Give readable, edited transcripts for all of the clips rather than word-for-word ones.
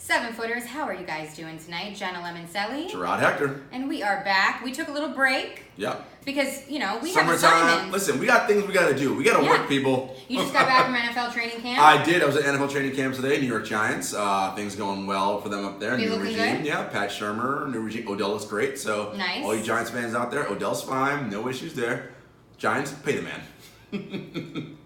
7-footers, how are you guys doing tonight? Jenna Lemoncelli. Gerard Hector. And we are back. We took a little break. Yep. Because, we have Summertime. assignments. Listen, we got things we got to do. We got to work, people. You just got back from NFL training camp? I did. I was at NFL training camp today, New York Giants. Things going well for them up there. They new looking regime. good? Yeah, Pat Shurmur, new regime. Odell looks great. So Nice. all you Giants fans out there, Odell's fine. No issues there. Giants, pay the man.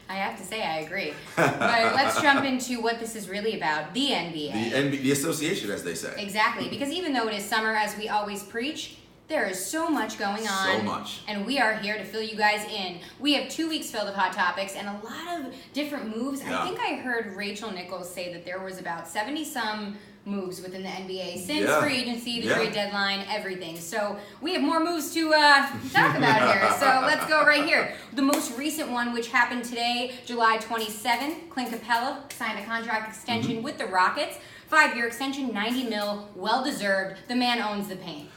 I have to say, I agree. But let's jump into what this is really about, the NBA. The association, as they say. Exactly, because even though it is summer, as we always preach, there is so much going on. So much. And we are here to fill you guys in. We have 2 weeks filled with hot topics and a lot of different moves. Yeah. I think I heard Rachel Nichols say that there was about 70-some moves within the NBA since free agency, the trade deadline, everything. So we have more moves to talk about here. So let's go right here. The most recent one, which happened today, July 27th, Clint Capella signed a contract extension with the Rockets. 5-year extension, $90 million, well-deserved. The man owns the paint.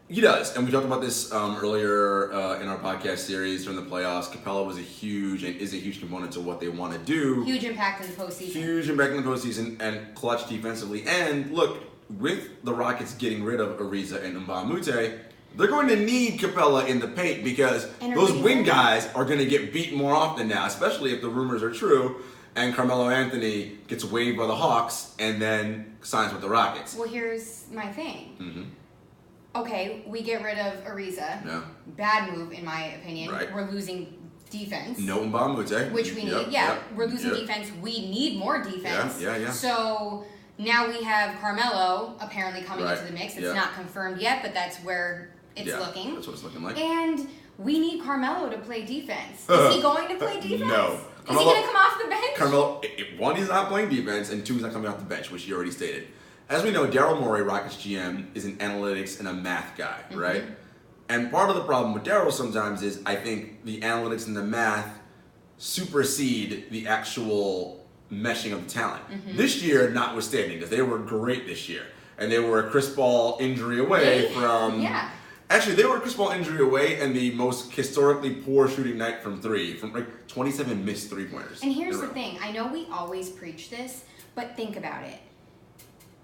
He does, and we talked about this earlier in our podcast series during the playoffs. Capella was is a huge component to what they want to do. Huge impact in the postseason. Huge impact in the postseason and clutch defensively. And look, with the Rockets getting rid of Ariza and Mbah a Moute, they're going to need Capella in the paint because those wing guys are going to get beat more often now, especially if the rumors are true. And Carmelo Anthony gets waived by the Hawks and then signs with the Rockets. Well, here's my thing. Mm-hmm. Okay, we get rid of Ariza. Yeah. Bad move, in my opinion. Right. We're losing defense. No Mbah a Moute. Which we need. We're losing defense. We need more defense. Yeah. So now we have Carmelo apparently coming into the mix. It's not confirmed yet, but that's where it's looking. That's what it's looking like. And we need Carmelo to play defense. Is he going to play defense? No. Is he going to come off the bench? Carmelo, one, he's not playing defense, and two, he's not coming off the bench, which he already stated. As we know, Daryl Morey, Rockets GM, is an analytics and a math guy, right? And part of the problem with Daryl sometimes is I think the analytics and the math supersede the actual meshing of the talent. This year, notwithstanding, because they were great this year, and they were a Chris Paul injury away from... Actually, they were a Chris Paul injury away and the most historically poor shooting night from three, from like 27 missed three-pointers. And here's the thing. I know we always preach this, but think about it.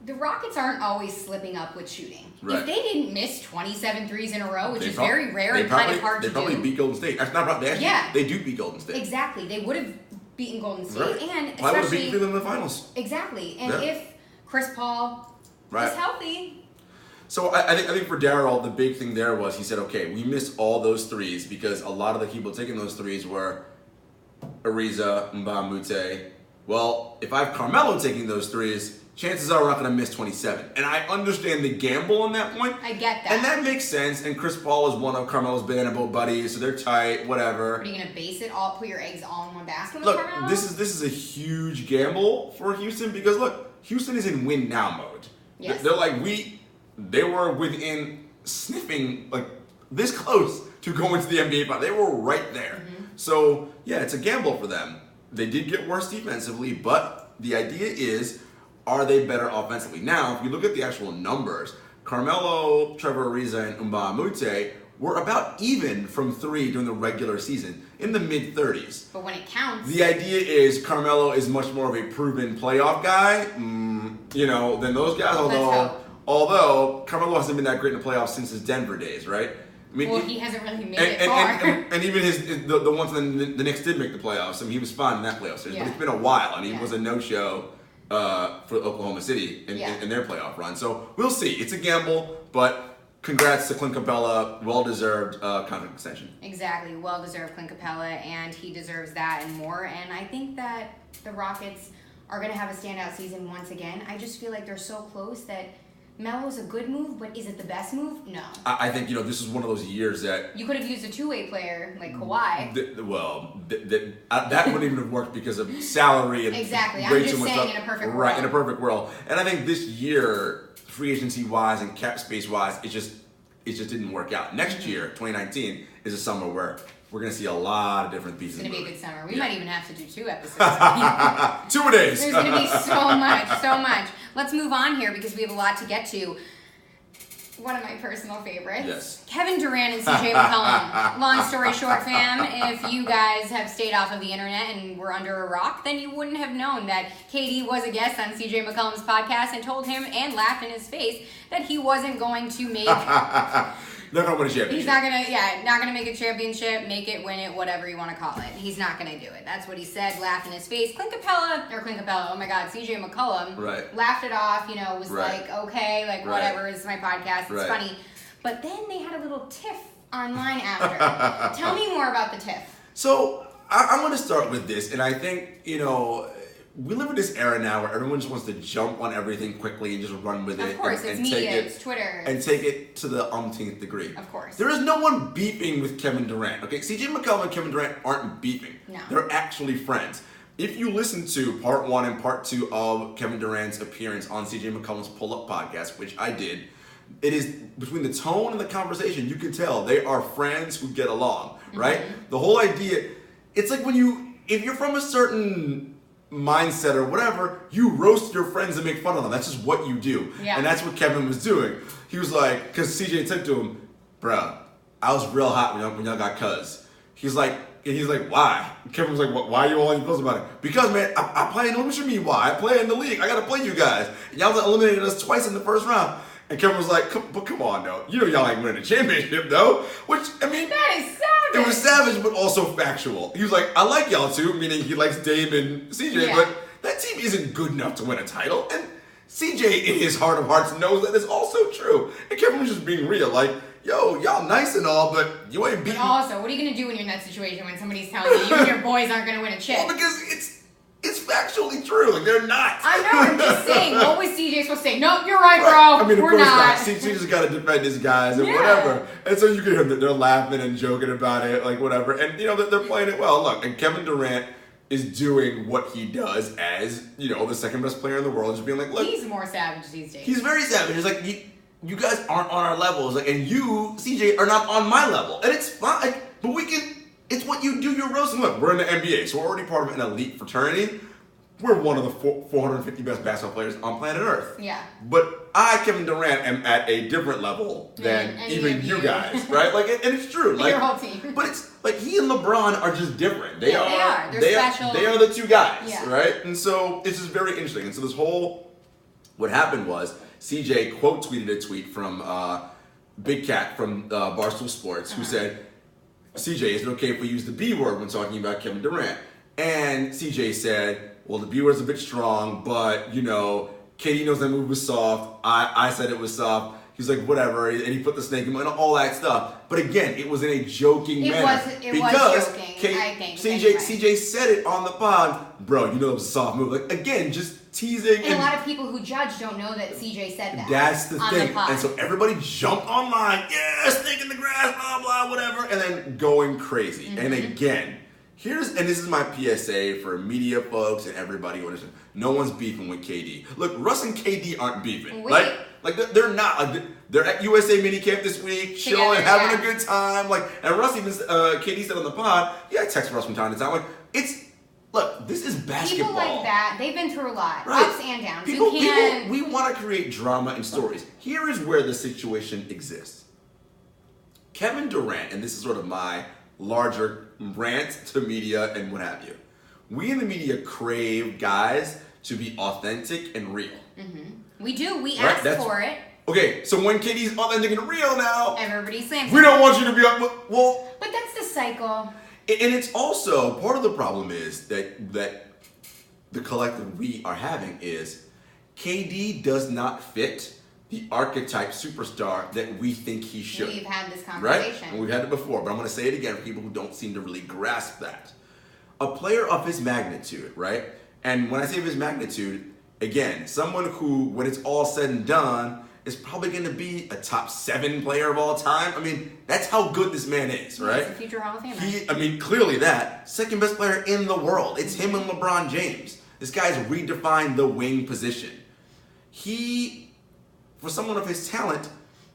The Rockets aren't always slipping up with shooting. Right. If they didn't miss 27 threes in a row, which is very rare and kind of hard to do. They probably beat Golden State. That's not probably. They do beat Golden State. Exactly. They would have beaten Golden State. Right. And especially... Probably would have beaten Cleveland in the finals. Exactly. And if Chris Paul is healthy... So I think for Daryl, the big thing there was he said, okay, we missed all those threes because a lot of the people taking those threes were Ariza, Mbah a Moute. Well, if I have Carmelo taking those threes, chances are we're not going to miss 27. And I understand the gamble on that point. I get that. And that makes sense. And Chris Paul is one of Carmelo's banana boat buddies, so they're tight, whatever. Are you going to base it all, put your eggs all in one basket with Look, Carmelo? this is a huge gamble for Houston because, look, Houston is in win now mode. Yes. They're like, they were within sniffing, like, this close to going to the NBA final. They were right there. So, yeah, it's a gamble for them. They did get worse defensively, but the idea is, are they better offensively? Now, if you look at the actual numbers, Carmelo, Trevor Ariza, and Mbah a Moute were about even from three during the regular season, in the mid-30s. But when it counts... The idea is Carmelo is much more of a proven playoff guy, than those guys, although Carmelo hasn't been that great in the playoffs since his Denver days, right? I mean, he hasn't really made it far. And even the ones the Knicks did make the playoffs. I mean, he was fine in that playoff series, but it's been a while, and he was a no-show for Oklahoma City in their playoff run. So we'll see. It's a gamble, but congrats to Clint Capella. Well-deserved contract extension. Exactly. Well-deserved Clint Capella, and he deserves that and more. And I think that the Rockets are going to have a standout season once again. I just feel like they're so close that Melo's a good move, but is it the best move? No. I think, this is one of those years that... You could have used a two-way player like Kawhi. That wouldn't even have worked because of salary and... Exactly. I'm just saying in a perfect world. Right, in a perfect world. And I think this year, free agency-wise and cap space-wise, it just didn't work out. Next year, 2019, is a summer where we're going to see a lot of different pieces. It's going to be a good summer. We might even have to do 2 episodes. 2 days. There's going to be so much. Let's move on here because we have a lot to get to. one of my personal favorites. Yes. Kevin Durant and CJ McCollum. Long story short, fam, if you guys have stayed off of the internet and were under a rock, then you wouldn't have known that KD was a guest on CJ McCollum's podcast and told him and laughed in his face that he wasn't going to make... Not gonna win a championship. He's not gonna make a championship, make it, win it, whatever you want to call it. He's not gonna do it. That's what he said, laughed in his face. Clint Capella, oh my God, CJ McCollum, laughed it off, was like, okay, like whatever, it's my podcast, it's funny. But then they had a little tiff online after. Tell me more about the tiff. So, I'm gonna start with this, and I think, we live in this era now where everyone just wants to jump on everything quickly and just run with it. Of course, it's media, it's Twitter. And take it to the umpteenth degree. Of course. There is no one beefing with Kevin Durant, okay? CJ McCollum and Kevin Durant aren't beefing. No. They're actually friends. If you listen to part 1 and part 2 of Kevin Durant's appearance on CJ McCollum's Pull-Up podcast, which I did, it is between the tone and the conversation, you can tell they are friends who get along, right? The whole idea, it's like if you're from a certain mindset or whatever, you roast your friends and make fun of them. That's just what you do. Yeah. And that's what Kevin was doing. He was like, because CJ said to him, bro, I was real hot when y'all got cuz. He's like, why? Kevin was like, why are you all in your clothes about it? Because, man, I play in the league. What you mean, why? I play in the league. I got to play you guys. And y'all eliminated us twice in the first round. And Kevin was like, come on, though. Y'all ain't winning a championship, though. Which, I mean... That is savage. It was savage, but also factual. He was like, I like y'all too, meaning he likes Dame and CJ, but that team isn't good enough to win a title. And CJ, in his heart of hearts, knows that is also true. And Kevin was just being real, like, yo, y'all nice and all, but you ain't beating... But also, what are you going to do when you're in that situation when somebody's telling you and your boys aren't going to win a chip? Well, because it's factually true. Like, they're not. I know, I'm just saying. What was CJ supposed to say? Nope, you're right, bro. I mean, of We're course not. CJ just got to defend his guys and whatever. And so you can hear that they're laughing and joking about it, like whatever. And, they're playing it well. Look, and Kevin Durant is doing what he does as, the second best player in the world. Just being like, look. He's more savage these days. He's very savage. He's like, you guys aren't on our levels. Like, and you, CJ, are not on my level. And it's fine. But we can, it's what you do. You're roasting. Look, we're in the NBA, so we're already part of an elite fraternity. We're one of the 450 best basketball players on planet Earth. Yeah. But I, Kevin Durant, am at a different level than even you guys, right? Like, and it's true. Like, your whole team. But it's like he and LeBron are just different. They are. They're special. They are the two guys, right? And so it's just very interesting. And so this whole, what happened was CJ quote tweeted a tweet from Big Cat from Barstool Sports, who said, CJ, is it okay if we use the B word when talking about Kevin Durant? And CJ said, well, the B word's a bit strong, but, KD knows that move was soft. I said it was soft. He's like, whatever. And he put the snake in and all that stuff. But again, it was in a joking manner. It was joking, I think. CJ said it on the pod. Bro, it was a soft move. Like, again, just teasing. And a lot of people who judge don't know that CJ said that. That's the thing. The pod. And so everybody jumped online. Yeah, snake in the grass, blah, blah, whatever. And then going crazy. And again... and this is my PSA for media folks and everybody who understands. No one's beefing with KD. Look, Russ and KD aren't beefing. Like they're not. Like they're at USA minicamp this week, chilling, having a good time. Like, and Russ even KD said on the pod, I text Russ from time to time. Like, look, this is basketball. People like that, they've been through a lot, right. Ups and downs. We want to create drama and stories. Here is where the situation exists. Kevin Durant, and this is sort of my larger rant to media and what have you. We in the media crave guys to be authentic and real. We do. We ask for it. Okay, so when KD's authentic and real now, everybody slams. We don't want you to be well. But that's the cycle. And it's also part of the problem is that the collective we are having is KD does not fit the archetype superstar that we think he should. We've had this conversation. Right? And we've had it before, but I'm going to say it again for people who don't seem to really grasp that. A player of his magnitude, right? And when I say of his magnitude, again, someone who, when it's all said and done, is probably going to be a top 7 player of all time. I mean, that's how good this man is, right? He's a future Hall of Famer. Clearly that. Second best player in the world. It's him and LeBron James. This guy's redefined the wing position. For someone of his talent,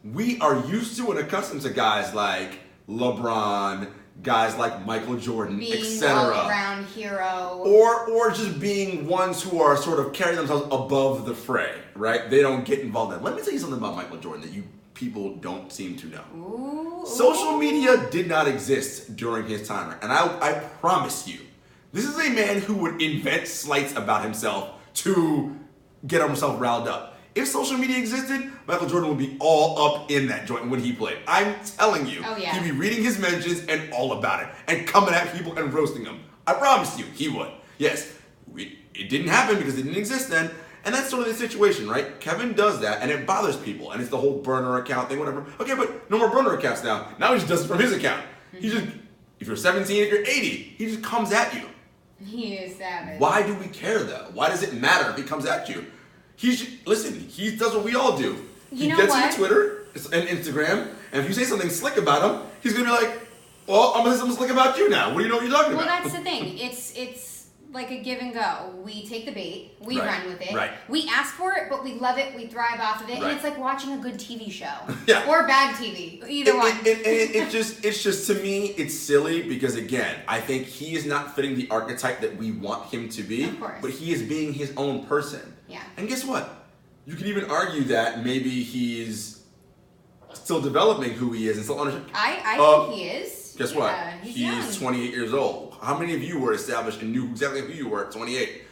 we are used to and accustomed to guys like LeBron, guys like Michael Jordan, being etc. all-around hero, or just being ones who are sort of carrying themselves above the fray, right? They don't get involved in it. Let me tell you something about Michael Jordan that you people don't seem to know. Ooh. Social media did not exist during his time, and I promise you, this is a man who would invent slights about himself to get himself riled up. If social media existed, Michael Jordan would be all up in that joint when he played. I'm telling you. Oh, yeah. He'd be reading his mentions and all about it, and coming at people and roasting them. I promise you, he would. Yes, it didn't happen because it didn't exist then, and that's sort of the situation, right? Kevin does that, and it bothers people, and it's the whole burner account thing, whatever. Okay, but no more burner accounts now. Now he just does it from his account. He just, if you're 17, if you're 80, he just comes at you. He is savage. Why do we care, though? Why does it matter if he comes at you? Listen, he does what we all do. He gets into Twitter and Instagram, and if you say something slick about him, he's going to be like, well, I'm going to say something slick about you now. What do you know what you're talking about? Well, that's the thing. It's like a give and go. We take the bait, we run with it. Right. We ask for it, but we love it, we thrive off of it, Right. and it's like watching a good TV show. Yeah. Or bad TV. Either one. It's just, to me, it's silly because, again, I think he is not fitting the archetype that we want him to be. Of course. But he is being his own person. Yeah. And guess what? You can even argue that maybe he's still developing who he is and still understanding. I think he is. Guess what? He's 28 years old. How many of you were established and knew exactly who you were at 28?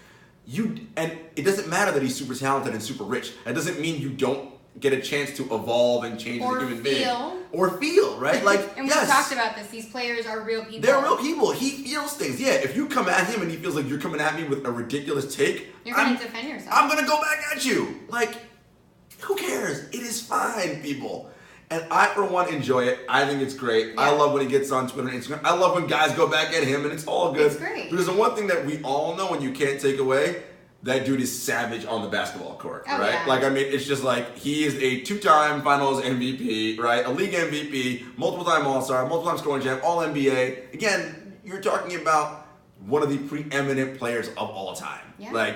And it doesn't matter that he's super talented and super rich. That doesn't mean you don't get a chance to evolve and change as a human being. Or feel, right? Like, and we talked about this. These players are real people. They're real people. He feels things. Yeah, if you come at him and he feels like you're coming at me with a ridiculous take, you're going to defend yourself. I'm going to go back at you. Like, who cares? It is fine, people. And I, for one, enjoy it. I think it's great. Yeah. I love when he gets on Twitter and Instagram. I love when guys go back at him, and it's all good. It's great. Because the one thing that we all know and you can't take away, that dude is savage on the basketball court, right? Yeah. Like, I mean, it's just like he is a 2-time finals MVP, right? A league MVP, multiple-time All-Star, multiple-time scoring champ, All-NBA. Again, you're talking about one of the preeminent players of all time. Yeah. Like,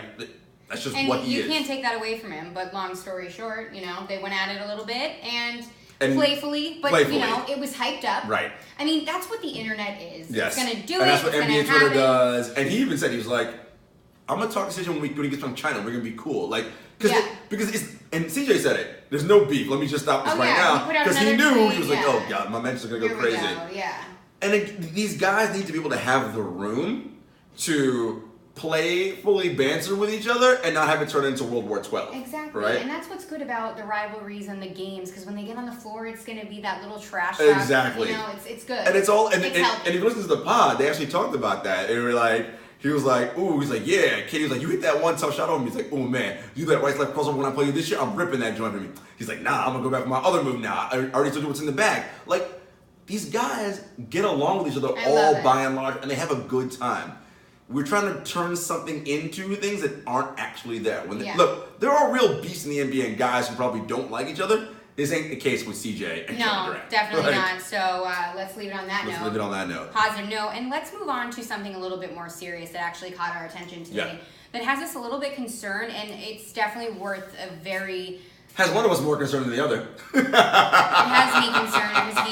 that's just and what he is. You can't take that away from him, but long story short, they went at it a little bit, and playfully, but it was hyped up. Right. I mean, that's what the internet is. Yes. It's gonna do and it. That's what it's NBA gonna Twitter happen. does. And he even said, he was like, I'm gonna talk to CJ when he gets from China. We're gonna be cool. Like, because it's, and CJ said it. There's no beef. Let me just stop this now. Because he knew, he was like, oh God, my mentions are gonna go crazy. Yeah. And these guys need to be able to have the room to playfully banter with each other and not have it turn into World War XII. Exactly. Right? And that's what's good about the rivalries and the games, because when they get on the floor, it's going to be that little trash talk. Exactly. It's good. And it's all, and it's if you listen to the pod, they actually talked about that. They were like, he was like, ooh, he's like, yeah. Katie was like, you hit that one tough shot on me. He's like, oh man, you do that right left crossover when I play you this year, I'm ripping that joint for me. He's like, nah, I'm gonna go back for my other move now. I already told you what's in the bag. Like, these guys get along with each other all by and large, and they have a good time. We're trying to turn something into things that aren't actually there. Look, there are real beasts in the NBA and guys who probably don't like each other. This ain't the case with CJ and Kevin Durant. No, definitely not. So let's leave it on that note. Let's leave it on that note. Positive note. And let's move on to something a little bit more serious that actually caught our attention today. That has us a little bit concerned, and it's definitely worth a very... Has one of us more concerned than the other? It has me concerned because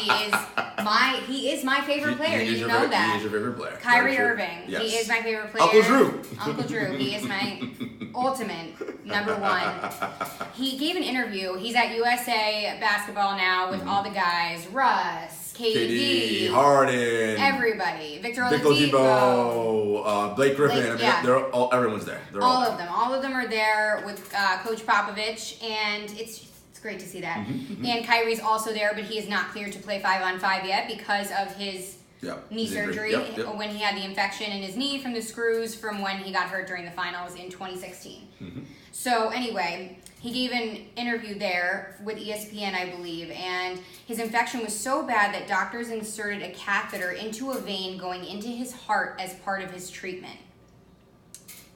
he is my favorite player. You know that. He is your favorite player. Kyrie Irving. Yes. He is my favorite player. Uncle Drew. Uncle Drew. He is my ultimate number one. He gave an interview. He's at USA Basketball now with all the guys. Russ, KD, Harden, everybody. Victor Oladipo, Blake Griffin. Everyone's there. All of them are there with Coach Popovich, and it's great to see that. And Kyrie's also there, but he is not cleared to play 5-on-5 yet because of his knee surgery when he had the infection in his knee from the screws from when he got hurt during the finals in 2016. So anyway, he gave an interview there with ESPN, I believe, and his infection was so bad that doctors inserted a catheter into a vein going into his heart as part of his treatment.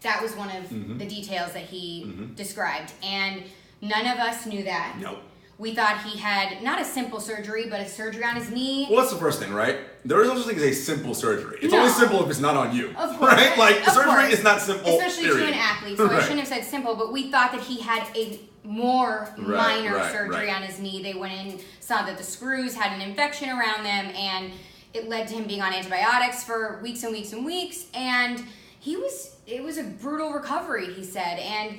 That was one of the details that he described, and none of us knew that. Nope. We thought he had not a simple surgery, but a surgery on his knee. Well, that's the first thing, right? There is no such thing as a simple surgery. It's only simple if it's not on you. Of course. Right? Like, surgery is not simple. Especially to an athlete, so I shouldn't have said simple, but we thought that he had a more minor surgery on his knee. They went in, saw that the screws had an infection around them, and it led to him being on antibiotics for weeks and weeks and weeks, and it was a brutal recovery, he said. And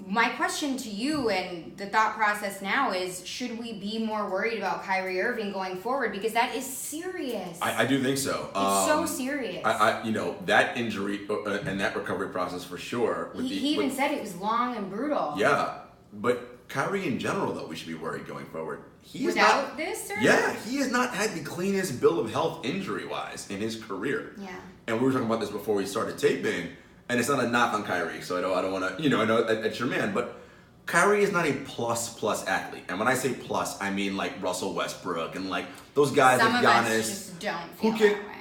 my question to you and the thought process now is, should we be more worried about Kyrie Irving going forward? Because that is serious. I do think so. It's so serious. That injury and that recovery process for sure. He even said it was long and brutal. Yeah, but Kyrie in general, though, we should be worried going forward. Without this surgery? Yeah, he has not had the cleanest bill of health injury-wise in his career. Yeah. And we were talking about this before we started taping, and it's not a knock on Kyrie, so I don't want to, I know that's your man, but Kyrie is not a plus athlete. And when I say plus, I mean like Russell Westbrook and like those guys like Giannis. Some of us just don't feel that way.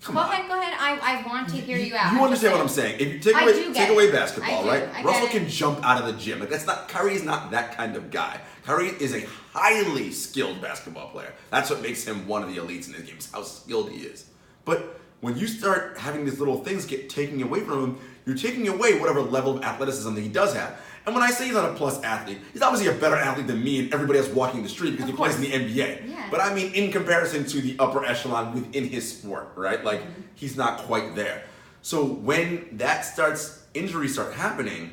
Go ahead. I want to hear you out. You understand what I'm saying? If you take away basketball, right? Russell can jump out of the gym. Like Kyrie is not that kind of guy. Kyrie is a highly skilled basketball player. That's what makes him one of the elites in this game, is how skilled he is. But when you start having these little things get taken away from him, you're taking away whatever level of athleticism that he does have. And when I say he's not a plus athlete, he's obviously a better athlete than me and everybody else walking the street because he plays in the NBA. Yeah. But I mean, in comparison to the upper echelon within his sport, right? Like, he's not quite there. So when injuries start happening,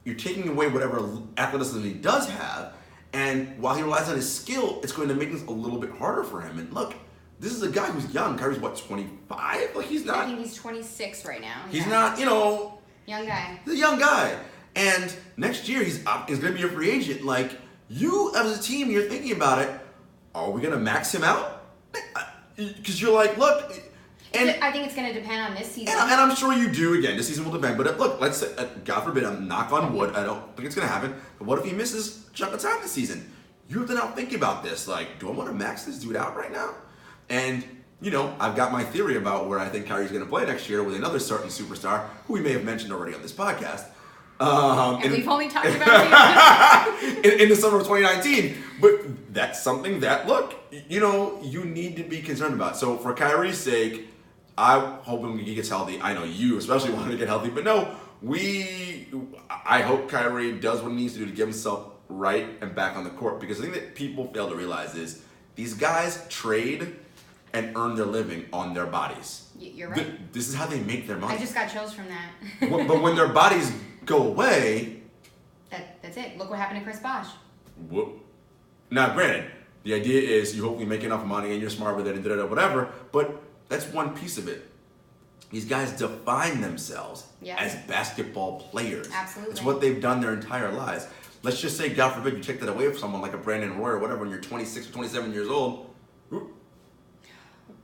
you're taking away whatever athleticism he does have. And while he relies on his skill, it's going to make things a little bit harder for him. And look, this is a guy who's young. Kyrie's what, 25? Like, he's not. I think he's 26 right now. He's not, young guy. He's a young guy. And next year, he's going to be a free agent. Like, you as a team, you're thinking about it. Are we going to max him out? Because you're like, look. And I think it's going to depend on this season. And I'm sure you do. Again, this season will depend. But look, let's say, God forbid, I'm knock on wood. I don't think it's going to happen. But what if he misses a chunk of time this season? You have to now think about this. Like, do I want to max this dude out right now? And, I've got my theory about where I think Kyrie's going to play next year with another certain superstar who we may have mentioned already on this podcast. And we've only talked about it in the summer of 2019. But that's something that, look, you need to be concerned about. So for Kyrie's sake, I'm hoping he gets healthy. I know you especially want to get healthy, but no, I hope Kyrie does what he needs to do to get himself right and back on the court, because the thing that people fail to realize is these guys trade and earn their living on their bodies. You're right. This is how they make their money. I just got chills from that. But when their bodies go away... That's it. Look what happened to Chris Bosh. Now, granted, the idea is you hopefully make enough money and you're smart with it and whatever, but that's one piece of it. These guys define themselves as basketball players. Absolutely. It's what they've done their entire lives. Let's just say, God forbid, you take that away from someone like a Brandon Roy or whatever when you're 26 or 27 years old.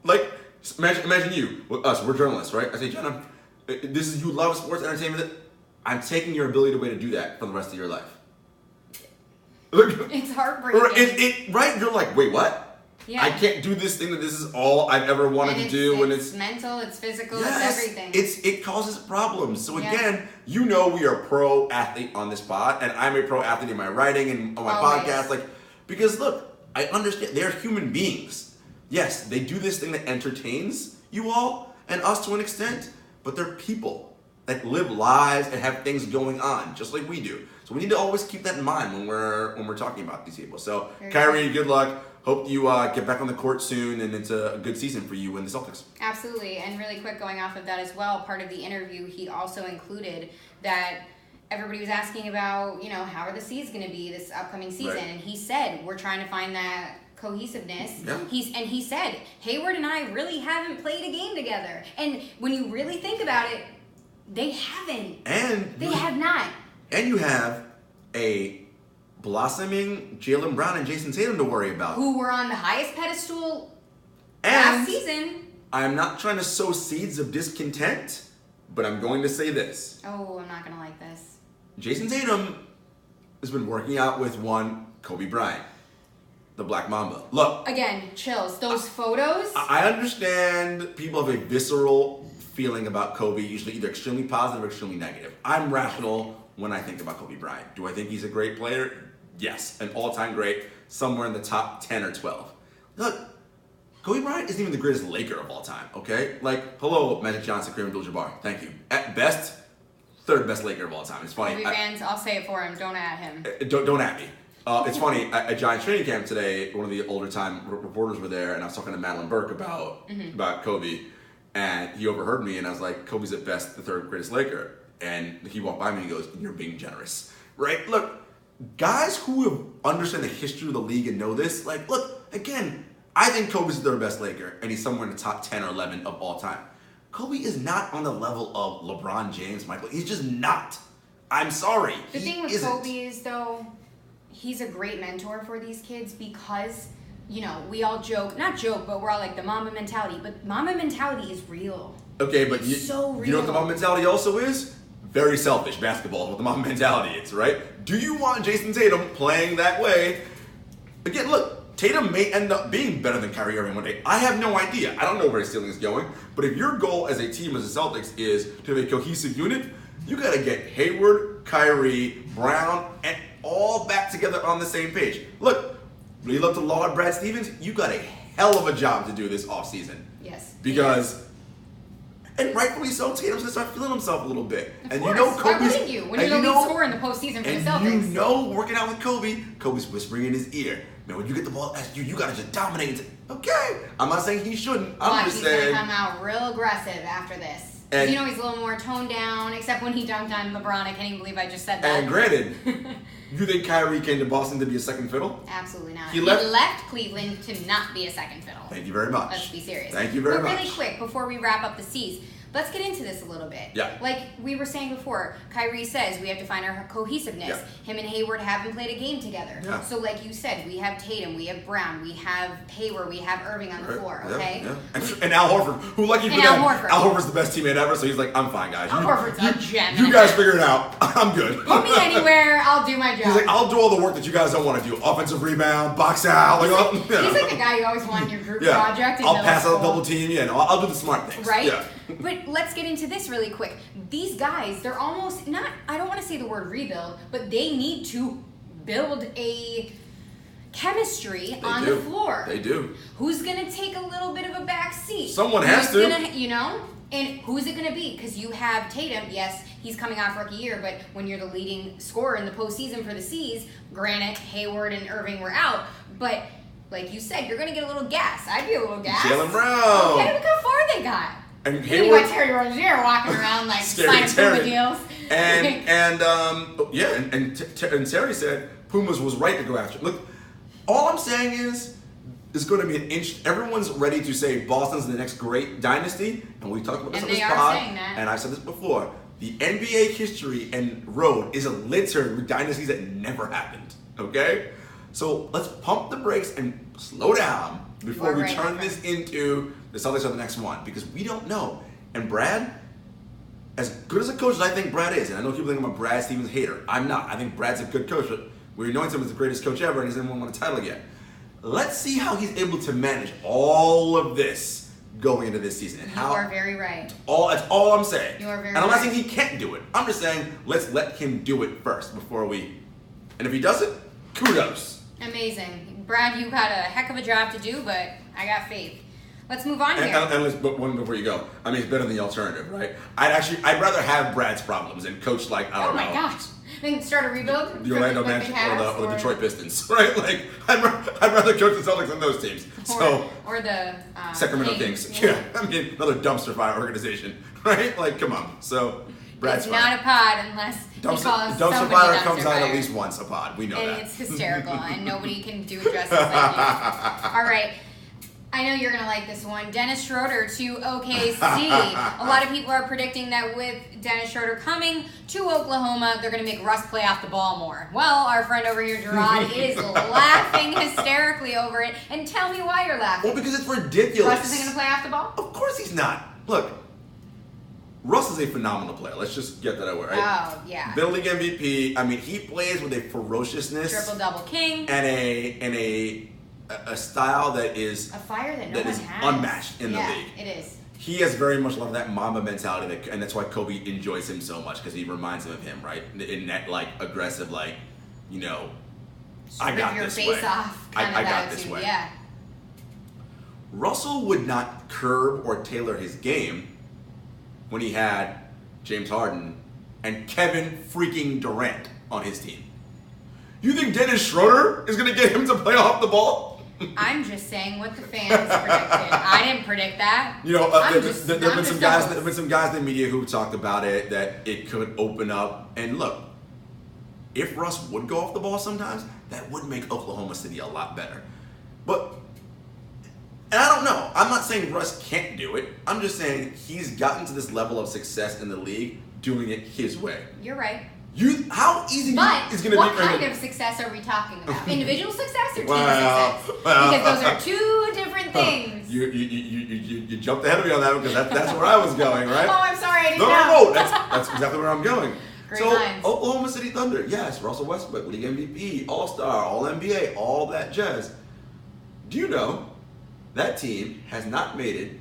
Like, imagine you, with us, we're journalists, right? I say, Jenna, you love sports entertainment. I'm taking your ability to do that for the rest of your life. It's heartbreaking. Right? You're like, wait, what? Yeah. I can't do this thing that this is all I've ever wanted to do. It's mental, it's physical, it's everything. It causes problems. So again, we are pro athlete on this pod, and I'm a pro athlete in my writing and on my podcast. Because look, I understand they're human beings. Yes, they do this thing that entertains you all and us to an extent, but they're people that live lives and have things going on just like we do. So we need to always keep that in mind when we're talking about these people. So Kyrie, good luck. Hope you get back on the court soon, and it's a good season for you and the Celtics. Absolutely. And really quick, going off of that as well, part of the interview, he also included that everybody was asking about, how are the seeds going to be this upcoming season? Right. And he said, we're trying to find that cohesiveness. Yeah. He said, Hayward and I really haven't played a game together. And when you really think about it, they haven't. They have not. And you have a blossoming Jaylen Brown and Jason Tatum to worry about, who were on the highest pedestal last season. I'm not trying to sow seeds of discontent, but I'm going to say this. Oh, I'm not going to like this. Jason Tatum has been working out with one Kobe Bryant, the Black Mamba. Look. Again, chills. Those photos. I understand people have a visceral feeling about Kobe, usually either extremely positive or extremely negative. I'm rational when I think about Kobe Bryant. Do I think he's a great player? Yes, an all-time great, somewhere in the top 10 or 12. Look, Kobe Bryant isn't even the greatest Laker of all time, okay? Hello, Magic Johnson, Kareem Abdul-Jabbar. Thank you. At best, third best Laker of all time. It's funny. Kobe fans, I'll say it for him. Don't at him. Don't at me. It's funny, at Giants training camp today, one of the older time reporters were there, and I was talking to Madeline Burke about Kobe, and he overheard me, and I was like, Kobe's at best the third greatest Laker. And he walked by me and he goes, you're being generous, right? Look, guys who understand the history of the league and know this, like, look, again, I think Kobe's the third best Laker, and he's somewhere in the top 10 or 11 of all time. Kobe is not on the level of LeBron James, Michael. He's just not. I'm sorry. The thing with Kobe is, though, he's a great mentor for these kids because, you know, we all joke, not joke, but we're all like the Mamba mentality. But Mamba mentality is real. Okay, but so real. You know what the Mamba mentality also is? Very selfish basketball is what the Mamba mentality is, right? Do you want Jason Tatum playing that way? Again, look, Tatum may end up being better than Kyrie Irving one day. I have no idea. I don't know where his ceiling is going. But if your goal as a team, as the Celtics, is to have a cohesive unit, you got to get Hayward, Kyrie, Brown, and all back together on the same page. Look, really love to laud Brad Stevens. You got a hell of a job to do this offseason. Yes. Because... And rightfully so, Tatum's gonna start feeling himself a little bit. Of and course. You know Why Kobe's, wouldn't you? When you're the lead scorer in the postseason for the Celtics. And you know, working out with Kobe's whispering in his ear, man, when you get the ball at you gotta just dominate. Okay, I'm not saying he shouldn't. I'm just saying. He's gonna come out real aggressive after this. And you know he's a little more toned down, except when he dunked on LeBron. I can't even believe I just said that. And granted, you think Kyrie came to Boston to be a second fiddle? Absolutely not. He left Cleveland to not be a second fiddle. Thank you very much. Let's be serious. Thank you very much. But really quick, before we wrap up the C's, let's get into this a little bit. Yeah. Like we were saying before, Kyrie says we have to find our cohesiveness. Yeah. Him and Hayward haven't played a game together. Yeah. So like you said, we have Tatum, we have Brown, we have Hayward, we have Irving on the floor, okay? Yeah. And Al Horford, who lucky for them, Al Horford's the best teammate ever, so he's like, I'm fine, guys. Al Horford's a gem. You guys figure it out. I'm good. Put me anywhere, I'll do my job. He's like, I'll do all the work that you guys don't want to do. Offensive rebound, box out. He's like the guy you always want in your group project. I'll pass out a double team, I'll do the smart things. Right? Yeah. But let's get into this really quick. These guys, they're almost not, I don't want to say the word rebuild, but they need to build a chemistry on the floor. They do. Who's going to take a little bit of a back seat? Someone has to. And who's it going to be? Because you have Tatum, yes, he's coming off rookie year, but when you're the leading scorer in the postseason for the C's, granted, Hayward and Irving were out, but like you said, you're going to get a little gas. I'd be a little gas. Jaylen Brown. Okay, look how far they got. And Hayward, you got Terry Rozier walking around like signing Puma deals. And Terry said Pumas was right to go after. Look, all I'm saying is there's going to be an inch. Everyone's ready to say Boston's the next great dynasty, and we talked about this on this pod. And I've said this before. The NBA history and road is littered with dynasties that never happened. Okay, so let's pump the brakes and slow down before we turn this into the Celtics are the next one, because we don't know. And Brad, as good as a coach as I think Brad is, and I know people think I'm a Brad Stevens hater. I'm not. I think Brad's a good coach, but we're anointing him as the greatest coach ever, and he hasn't won a title yet. Let's see how he's able to manage all of this going into this season. And you are very right. That's all I'm saying. You are very right. And I'm not saying he can't do it. I'm just saying let's let him do it first before we. And if he does it, kudos. Amazing. Brad, you got a heck of a job to do, but I got faith. Let's move on here. And let's put one before you go. I mean, it's better than the alternative, right? I'd rather have Brad's problems and coach like, I don't know. Oh my gosh. Then start a rebuild? The Orlando Magic or the Detroit Pistons, right? Like, I'd rather coach the Celtics than those teams. Or the Sacramento Kings. Yeah, I mean, another dumpster fire organization, right? Like, come on. So, Brad's It's not a pod unless dumpster fire comes out at least once a pod. We know that. And it's hysterical, and nobody can do justice like you. All right. I know you're going to like this one. Dennis Schroeder to OKC. A lot of people are predicting that with Dennis Schroeder coming to Oklahoma, they're going to make Russ play off the ball more. Well, our friend over here, Gerard, is laughing hysterically over it. And tell me why you're laughing. Well, because it's ridiculous. Russ isn't going to play off the ball? Of course he's not. Look, Russ is a phenomenal player. Let's just get that over, right? Oh, yeah. Middle League MVP. I mean, he plays with a ferociousness. Triple-double king. And a style that is a fire that is unmatched in the league. It is. He has very much loved that Mamba mentality, and that's why Kobe enjoys him so much, because he reminds him of him, right? In that like aggressive, like, I got this way. I got this way. Yeah. Russell would not curb or tailor his game when he had James Harden and Kevin freaking Durant on his team. You think Dennis Schroeder is going to get him to play off the ball? I'm just saying what the fans predicted. I didn't predict that. You know, there have been some guys in the media who talked about it, that it could open up. And look, if Russ would go off the ball sometimes, that would make Oklahoma City a lot better. But, and I don't know. I'm not saying Russ can't do it. I'm just saying he's gotten to this level of success in the league doing it his way. You're right. How easy is going to be? What kind of success are we talking about? Individual success or team success? Because those are two different things. You jumped ahead of me on that because that's where I was going, right? Oh, I'm sorry, I didn't know. No, that's exactly where I'm going. Great minds. Oklahoma City Thunder, yes, Russell Westbrook, league MVP, All-Star, All-NBA, all that jazz. Do you know that team has not made it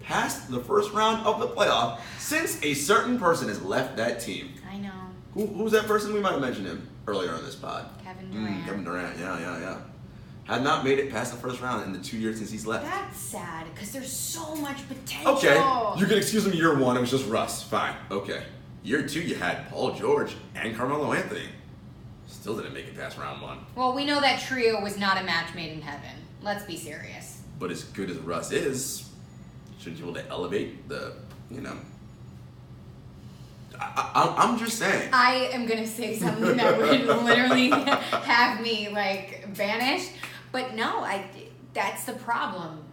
past the first round of the playoff since a certain person has left that team? I know. Who's that person? We might have mentioned him earlier in this pod. Kevin Durant. Kevin Durant, yeah. Had not made it past the first round in the 2 years since he's left. That's sad, because there's so much potential. Okay, you can excuse him year one, it was just Russ. Fine, okay. Year two, you had Paul George and Carmelo Anthony. Still didn't make it past round one. Well, we know that trio was not a match made in heaven. Let's be serious. But as good as Russ is, shouldn't you be able to elevate the, I'm just saying. I am going to say something that would literally have me, vanished. But no, that's the problem.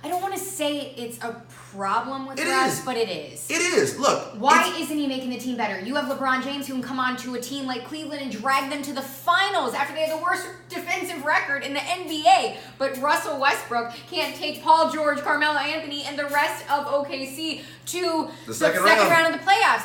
I don't want to say it's a problem with Russ, but it is. It is. Look. Why isn't he making the team better? You have LeBron James who can come on to a team like Cleveland and drag them to the finals after they have the worst defensive record in the NBA. But Russell Westbrook can't take Paul George, Carmelo Anthony, and the rest of OKC to the second round of the playoffs.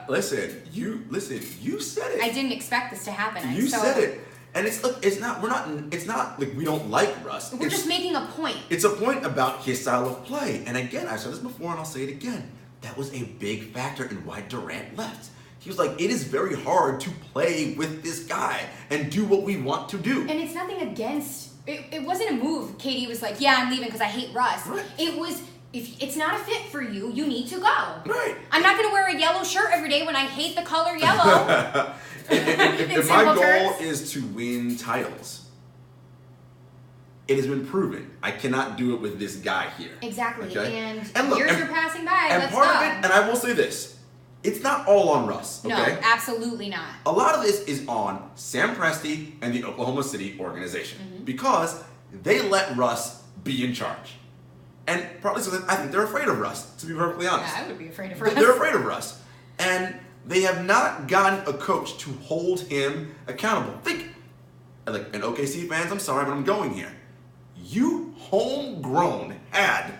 Listen, you said it. I didn't expect this to happen. You said it. And it's not like we don't like Russ. We're just making a point. It's a point about his style of play. And again, I've said this before and I'll say it again. That was a big factor in why Durant left. He was like, it is very hard to play with this guy and do what we want to do. And it's nothing against, it wasn't a move. Katie was like, yeah, I'm leaving because I hate Russ. Right. It was, if it's not a fit for you, you need to go. Right. I'm not going to wear a yellow shirt every day when I hate the color yellow. If my goal is to win titles, it has been proven I cannot do it with this guy here. Exactly. Okay? And look, years are passing by. And Let's part go. of it, and I will say this, it's not all on Russ. Okay? No, absolutely not. A lot of this is on Sam Presti and the Oklahoma City organization because they let Russ be in charge. And partly so I think they're afraid of Russ, to be perfectly honest. Yeah, I would be afraid of Russ. They're afraid of Russ. And they have not gotten a coach to hold him accountable. Think, like, and OKC fans, I'm sorry, but I'm going here. You homegrown had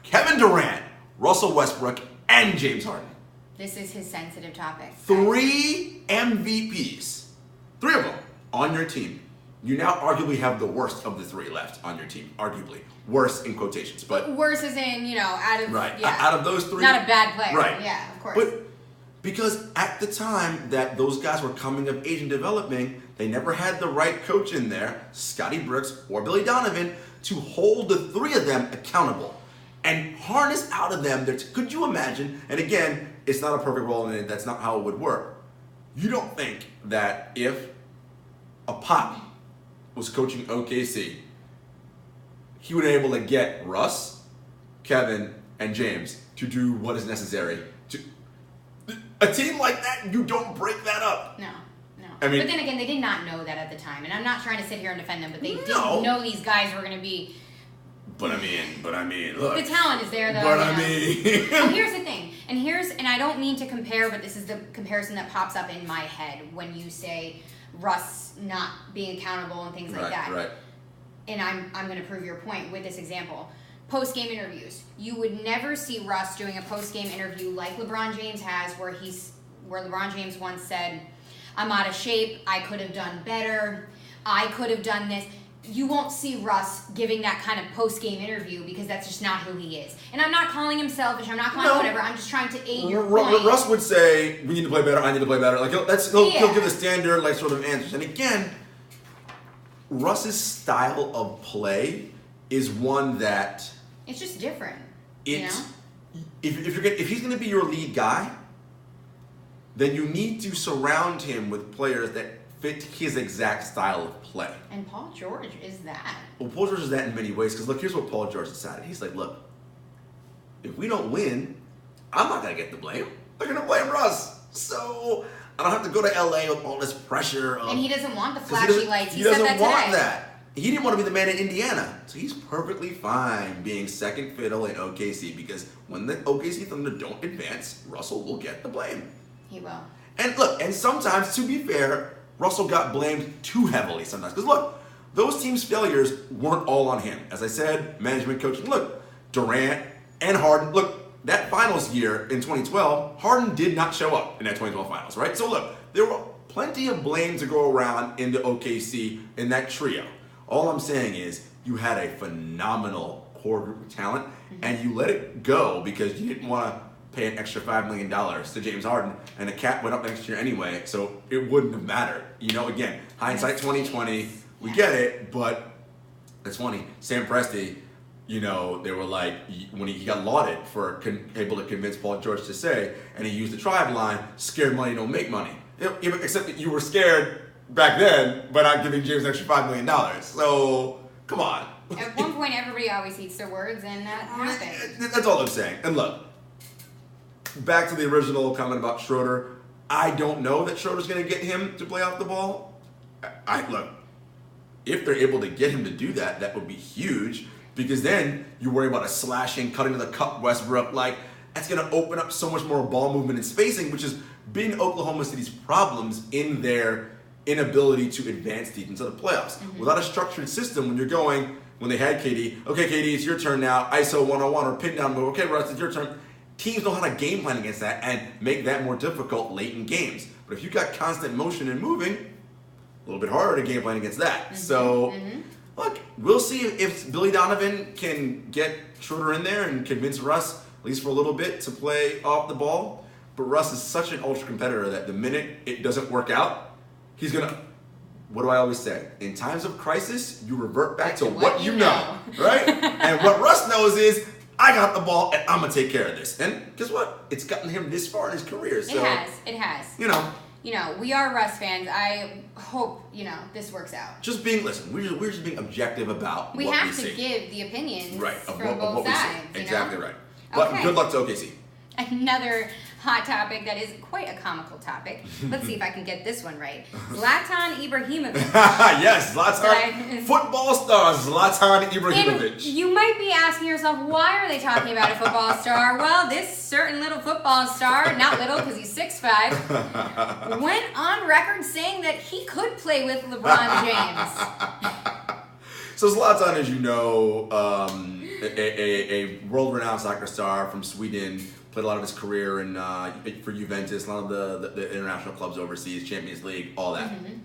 Kevin Durant, Russell Westbrook, and James Harden. This is his sensitive topic. 3 MVPs. 3 of them on your team. You now arguably have the worst of the 3 left on your team. Arguably. Worst in quotations. But worse as in, out of... Right. Yeah. Out of those 3. Not a bad player. Right. Yeah, of course. But because at the time that those guys were coming of age and developing, they never had the right coach in there, Scotty Brooks or Billy Donovan, to hold the 3 of them accountable and harness out of them. Could you imagine? And again, it's not a perfect role, and that's not how it would work. You don't think that if a Pop was coaching OKC, he would be able to get Russ, Kevin, and James to do what is necessary to... A team like that, you don't break that up. No. I mean, but then again, they did not know that at the time, and I'm not trying to sit here and defend them, but they didn't know these guys were going to be... But I mean, look. The talent is there, though. Well, here's the thing, and I don't mean to compare, but this is the comparison that pops up in my head when you say Russ not being accountable and things like that. Right. And I'm going to prove your point with this example. Post-game interviews. You would never see Russ doing a post-game interview like LeBron James has, where LeBron James once said, I'm out of shape, I could have done better, I could have done this. You won't see Russ giving that kind of post-game interview because that's just not who he is. And I'm not calling him selfish, I'm not calling him whatever, I'm just trying to aid your point. Russ would say, we need to play better, I need to play better. Like, he'll give the standard, sort of answers. And again, Russ's style of play is one that... It's just different. If he's going to be your lead guy, then you need to surround him with players that fit his exact style of play. And Paul George is that. Well, Paul George is that in many ways, because look, here's what Paul George decided. He's like, look, if we don't win, I'm not going to get the blame. They're going to blame Russ. So I don't have to go to LA with all this pressure. And he doesn't want the flashy lights. He doesn't want that. He didn't want to be the man in Indiana. So he's perfectly fine being second fiddle in OKC, because when the OKC Thunder don't advance, Russell will get the blame. He will. And look, and sometimes, to be fair, Russell got blamed too heavily sometimes. Because look, those teams' failures weren't all on him. As I said, management, coaching. Look, Durant and Harden. Look, that finals year in 2012, Harden did not show up in that 2012 finals, right? So look, there were plenty of blame to go around into OKC in that trio. All I'm saying is you had a phenomenal core group of talent, and you let it go because you didn't want to pay an extra $5 million to James Harden, and the cap went up next year anyway, so it wouldn't have mattered. You know, again, hindsight 2020, we get it, but it's funny. Sam Presti, you know, they were like, when he got lauded for able to convince Paul George to say, and he used the tribe line, scared money don't make money. Except that you were scared back then by not giving James an extra $5 million. So, come on. At one point, everybody always eats their words, and that happened. That's all I'm saying. And look, back to the original comment about Schroeder. I don't know that Schroeder's going to get him to play off the ball. Look, if they're able to get him to do that, that would be huge, because then you worry about a slashing, cutting to the cup Westbrook. Like, that's going to open up so much more ball movement and spacing, which has been Oklahoma City's problems in their inability to advance deep into the playoffs. Mm-hmm. Without a structured system, when they had KD, okay, KD, it's your turn now, ISO 101 or pin down move, okay, Russ, it's your turn. Teams know how to game plan against that and make that more difficult late in games. But if you've got constant motion and moving, a little bit harder to game plan against that. Mm-hmm. So, look, we'll see if Billy Donovan can get Schroeder in there and convince Russ, at least for a little bit, to play off the ball. But Russ is such an ultra competitor that the minute it doesn't work out, he's going to, what do I always say? In times of crisis, you revert back to what you know, right? And what Russ knows is, I got the ball and I'm going to take care of this. And guess what? It's gotten him this far in his career. So, it has. You know, we are Russ fans. I hope, this works out. We're just being objective about we what have we see. to give the opinions from what both sides. Exactly right. But good luck to OKC. Another hot topic that is quite a comical topic. Let's see if I can get this one right. Zlatan Ibrahimovic. Yes, Zlatan. Football star Zlatan Ibrahimovic. And you might be asking yourself, why are they talking about a football star? Well, this certain little football star, not little because he's 6'5", went on record saying that he could play with LeBron James. So Zlatan, as you know, a world-renowned soccer star from Sweden. Played a lot of his career for Juventus, a lot of the international clubs overseas, Champions League, all that. Mm-hmm.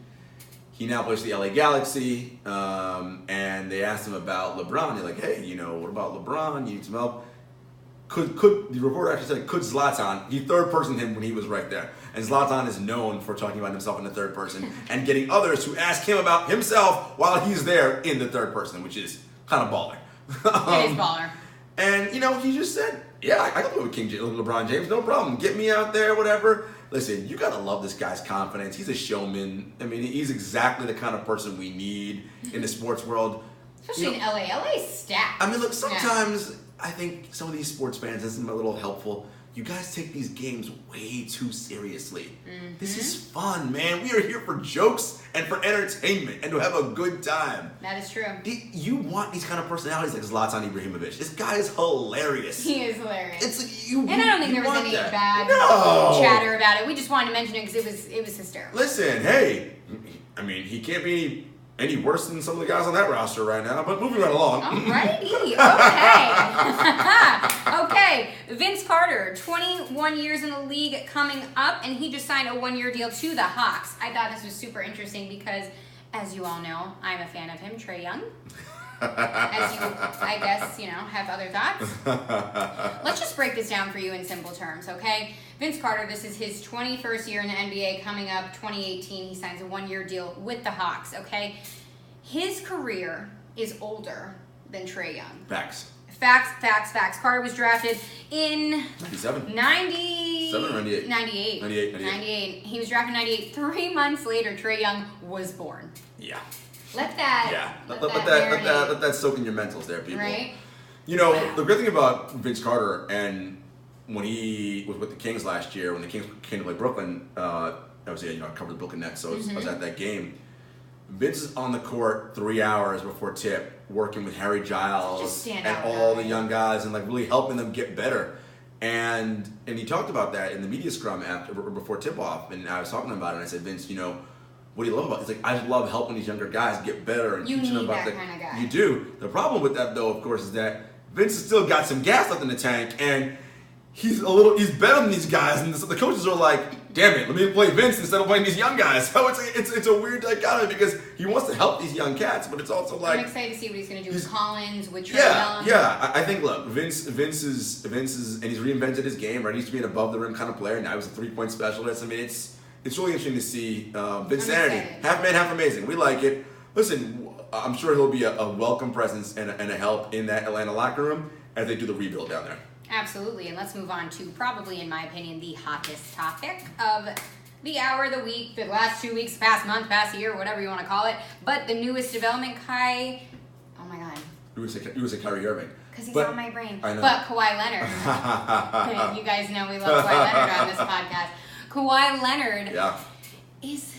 He now plays for the LA Galaxy, and they asked him about LeBron. They're like, hey, what about LeBron? You need some help. Could the reporter actually said, could Zlatan? He third-personed him when he was right there. And Zlatan is known for talking about himself in the third person and getting others to ask him about himself while he's there in the third person, which is kind of baller. It is baller. And, he just said, yeah, I can play with LeBron James, no problem. Get me out there, whatever. Listen, you got to love this guy's confidence. He's a showman. I mean, he's exactly the kind of person we need in the sports world. Especially in LA. LA's stacked. I mean, look, sometimes I think some of these sports fans, this is a little helpful. You guys take these games way too seriously. Mm-hmm. This is fun, man. We are here for jokes and for entertainment and to have a good time. That is true. You want these kind of personalities like Zlatan Ibrahimovic. This guy is hilarious. He is hilarious. It's and I don't think there was any bad chatter about it. We just wanted to mention it because it was hysterical. Listen, hey, I mean, he can't be any worse than some of the guys on that roster right now, but moving right along. Alrighty, okay. Okay, Vince Carter, 21 years in the league coming up, and he just signed a 1-year deal to the Hawks. I thought this was super interesting because, as you all know, I'm a fan of him, Trae Young. As you, I guess, have other thoughts. Let's just break this down for you in simple terms, okay? Vince Carter, this is his 21st year in the NBA, coming up 2018. He signs a 1-year deal with the Hawks, okay? His career is older than Trae Young. Facts. Carter was drafted in 97. 97. 97 or 98? 98. 98. He was drafted in 98. 3 months later, Trae Young was born. Yeah. Let that. Yeah. Let that soak in your mentals there, people. Right. You know, the great thing about Vince Carter, and when he was with the Kings last year, when the Kings came to play Brooklyn, I covered the Brooklyn Nets, so I was at that game. Vince is on the court 3 hours before tip, working with Harry Giles and all the young guys, and like really helping them get better. And he talked about that in the media scrum before tip off, and I was talking about it, and I said, Vince, you know, what do you love about it? He's like, I love helping these younger guys get better and teaching them about that kind of guy. You do. The problem with that, though, of course, is that Vince has still got some gas left in the tank, and he's better than these guys, and the coaches are like, damn it, let me play Vince instead of playing these young guys. So it's a weird dichotomy because he wants to help these young cats, but it's also like, I'm excited to see what he's going to do with Collins, with Trae Young. Yeah. I think, look, Vince is, and he's reinvented his game, right? He used to be an above the rim kind of player. Now he's a 3-point specialist. I mean, it's really interesting to see Vince Sanity, half man, half amazing. We like it. Listen, I'm sure he'll be a welcome presence and a help in that Atlanta locker room as they do the rebuild down there. Absolutely, and let's move on to probably, in my opinion, the hottest topic of the hour, the week, the last 2 weeks, past month, past year, whatever you want to call it. But the newest development, oh my God. You would say Kyrie Irving. Because he's on my brain. I know. But Kawhi Leonard. You guys know we love Kawhi Leonard on this podcast. Kawhi Leonard is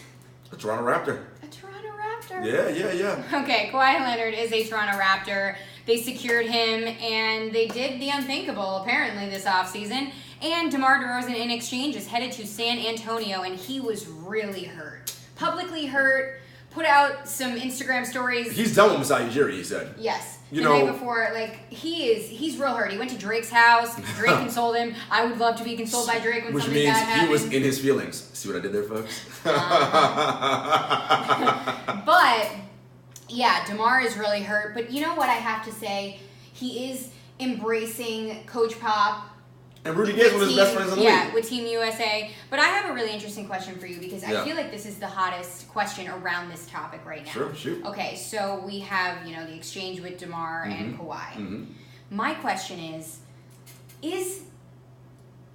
a Toronto Raptor. A Toronto Raptor. Yeah. Okay, Kawhi Leonard is a Toronto Raptor. They secured him, and they did the unthinkable, apparently, this offseason. And DeMar DeRozan, in exchange, is headed to San Antonio, and he was really hurt. Publicly hurt, put out some Instagram stories. He's done with Masai Ujiri, he said. Yes. The night before, like, he's real hurt. He went to Drake's house. Drake consoled him. I would love to be consoled by Drake when something bad happens. He was in his feelings. See what I did there, folks? But... yeah, DeMar is really hurt, but you know what I have to say? He is embracing Coach Pop. And Rudy Gay is one of his best friends in the league. Yeah, with Team USA. But I have a really interesting question for you because I feel like this is the hottest question around this topic right now. Sure, shoot. Okay, so we have, the exchange with DeMar and Kawhi. Mm-hmm. My question is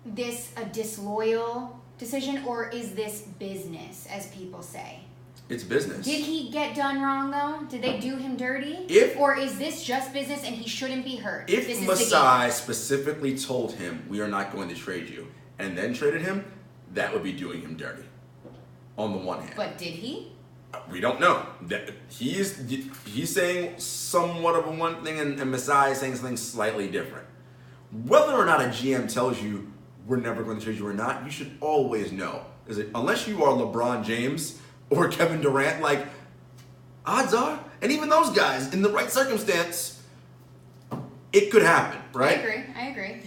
this a disloyal decision or is this business, as people say? It's business. Did he get done wrong, though? Did they do him dirty? Or is this just business and he shouldn't be hurt? If Masai specifically told him, we are not going to trade you, and then traded him, that would be doing him dirty, on the one hand. But did he? We don't know. He's saying somewhat of a one thing, and Masai is saying something slightly different. Whether or not a GM tells you, we're never going to trade you or not, you should always know. Unless you are LeBron James... or Kevin Durant, like, odds are, and even those guys, in the right circumstance, it could happen, right? I agree.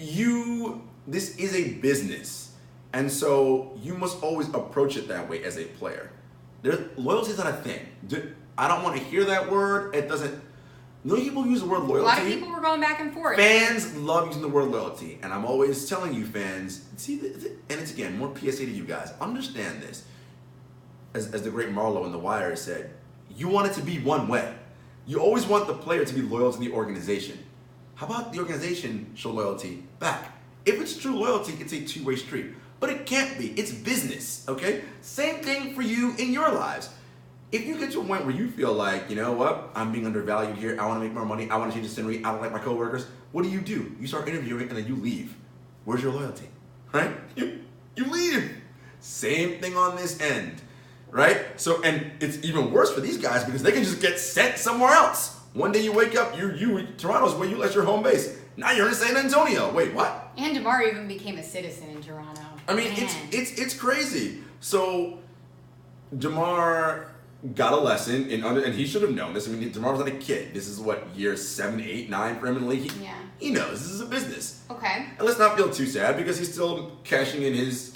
This is a business, and so you must always approach it that way as a player. Loyalty is not a thing. I don't want to hear that word. It doesn't, people use the word loyalty. A lot of people were going back and forth. Fans love using the word loyalty, and I'm always telling you fans, and it's again, more PSA to you guys, understand this. As the great Marlowe in The Wire said, you want it to be one way. You always want the player to be loyal to the organization. How about the organization show loyalty back? If it's true loyalty, it's a two-way street. But it can't be. It's business, okay? Same thing for you in your lives. If you get to a point where you feel like, you know what, I'm being undervalued here, I want to make more money, I want to change the scenery, I don't like my coworkers, what do? You start interviewing and then you leave. Where's your loyalty? Right? You leave. Same thing on this end. Right? So, and it's even worse for these guys because they can just get sent somewhere else. One day you wake up, Toronto's where you let your home base. Now you're in San Antonio. Wait, what? And DeMar even became a citizen in Toronto. I mean, it's crazy. So, DeMar got a lesson, and he should have known this. I mean, DeMar was not a kid. This is year 7, 8, 9 for him in the league. He knows this is a business. Okay. And let's not feel too sad because he's still cashing in his